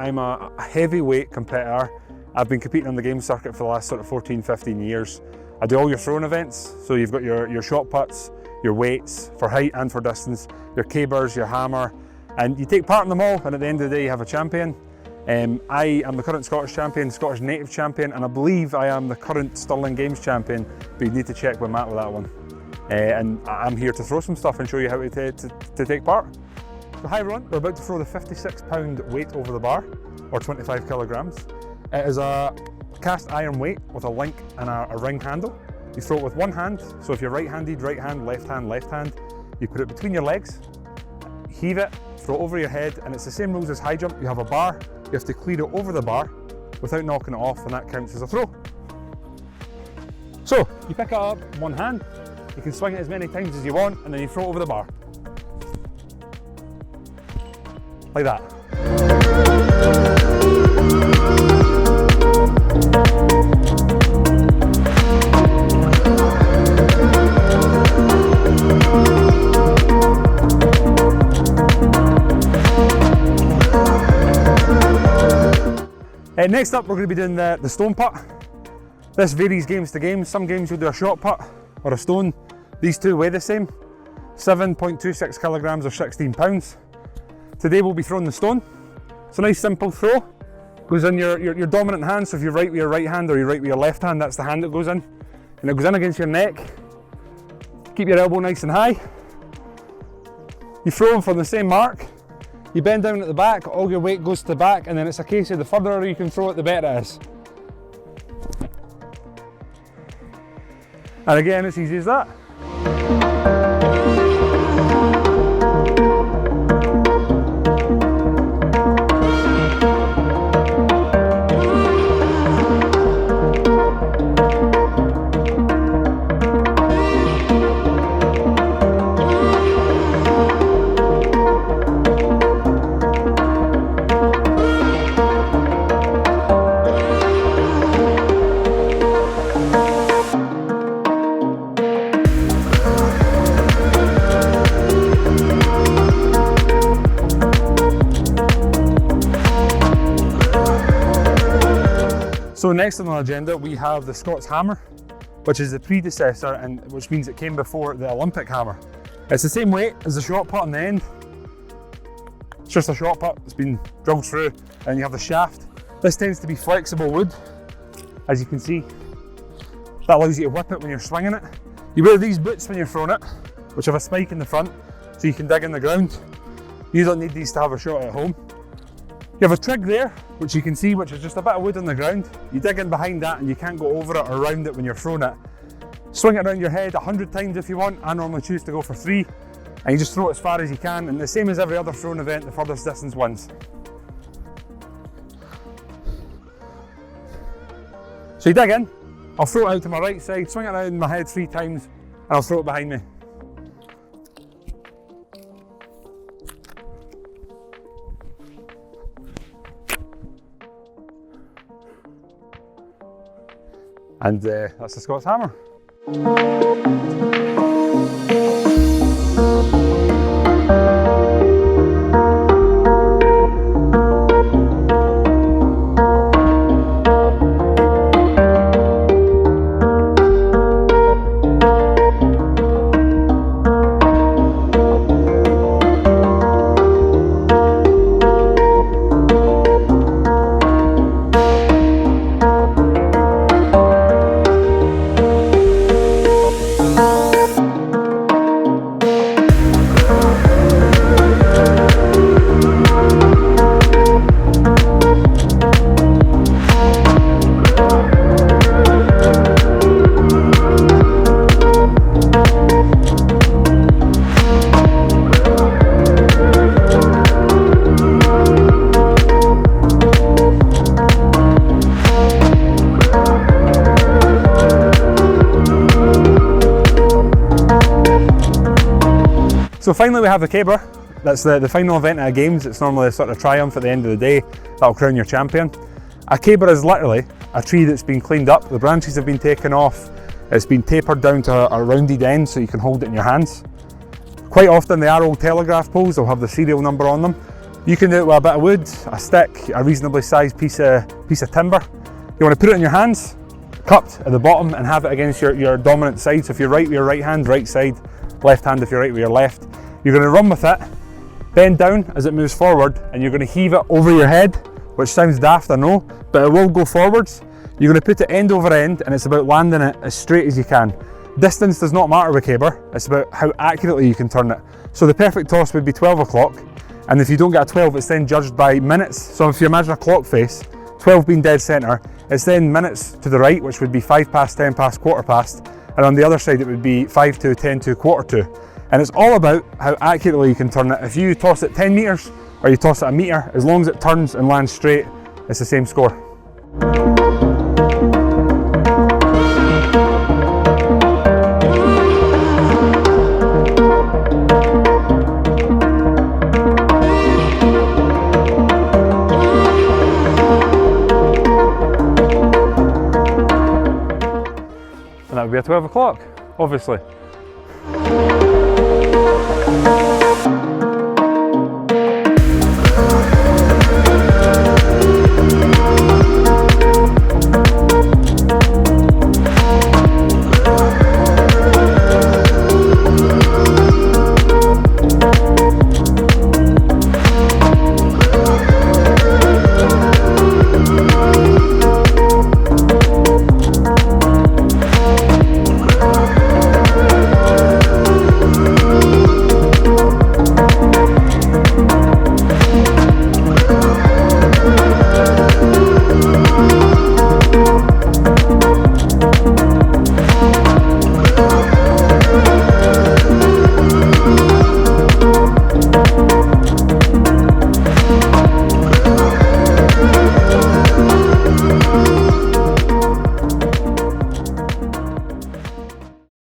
I'm a heavyweight competitor. I've been competing on the game circuit for the last sort of 14-15 years. I do all your throwing events, so you've got your shot putts, your weights for height and for distance, your cabers, your hammer, and you take part in them all, and at the end of the day you have a champion. I am the current Scottish champion, Scottish native champion, and I believe I am the current Stirling Games champion, but you need to check with Matt with that one. And I'm here to throw some stuff and show you how to take part. So hi everyone, we're about to throw the 56-pound weight over the bar, or 25 kilograms. It is a cast iron weight with a link and a ring handle. You throw it with one hand, so if you're right-handed, right hand, left hand, left hand. You put it between your legs, heave it, throw it over your head, and it's the same rules as high jump. You have a bar, you have to clear it over the bar without knocking it off, and that counts as a throw. So, you pick it up in one hand, you can swing it as many times as you want, and then you throw it over the bar. Like that. Next up, we're going to be doing the stone putt. This varies games to games. Some games you'll do a short putt or a stone. These two weigh the same, 7.26 kilograms or 16 pounds. Today we'll be throwing the stone. It's a nice simple throw. Goes in your dominant hand, so if you're right with your right hand or you're right with your left hand, that's the hand that goes in. And it goes in against your neck. Keep your elbow nice and high. You throw them from the same mark. You bend down at the back, all your weight goes to the back, and then it's a case of the further you can throw it, the better it is. And again, it's easy as that. So next on the agenda we have the Scots Hammer, which is the predecessor, and which means it came before the Olympic hammer. It's the same weight as the shot put on the end. It's just a shot put, it's been drilled through, and you have the shaft. This tends to be flexible wood, as you can see. That allows you to whip it when you're swinging it. You wear these boots when you're throwing it, which have a spike in the front, so you can dig in the ground. You don't need these to have a shot at home. You have a trig there, which you can see, which is just a bit of wood on the ground. You dig in behind that and you can't go over it or around it when you're throwing it. Swing it around your head 100 times if you want. I normally choose to go for 3. And you just throw it as far as you can, and the same as every other throwing event, the furthest distance wins. So you dig in, I'll throw it out to my right side, swing it around my head 3 times, and I'll throw it behind me. And that's the Scots Hammer. So finally we have the caber. That's the final event at games. It's normally a sort of triumph at the end of the day that'll crown your champion. A caber is literally a tree that's been cleaned up. The branches have been taken off. It's been tapered down to a rounded end so you can hold it in your hands. Quite often they are old telegraph poles. They'll have the serial number on them. You can do it with a bit of wood, a stick, a reasonably sized piece of timber. You want to put it in your hands, cupped at the bottom, and have it against your dominant side. So if you're right with your right hand, right side, left hand if you're right with your left. You're going to run with it, bend down as it moves forward, and you're going to heave it over your head, which sounds daft, I know, but it will go forwards. You're going to put it end over end, and it's about landing it as straight as you can. Distance does not matter with caber, it's about how accurately you can turn it. So the perfect toss would be 12 o'clock, and if you don't get a 12, it's then judged by minutes. So if you imagine a clock face, 12 being dead centre, it's then minutes to the right, which would be 5 past, 10 past, quarter past, and on the other side it would be 5 to, 10 to, quarter to. And it's all about how accurately you can turn it. If you toss it 10 metres or you toss it a metre, as long as it turns and lands straight, it's the same score. And that would be a 12 o'clock, obviously.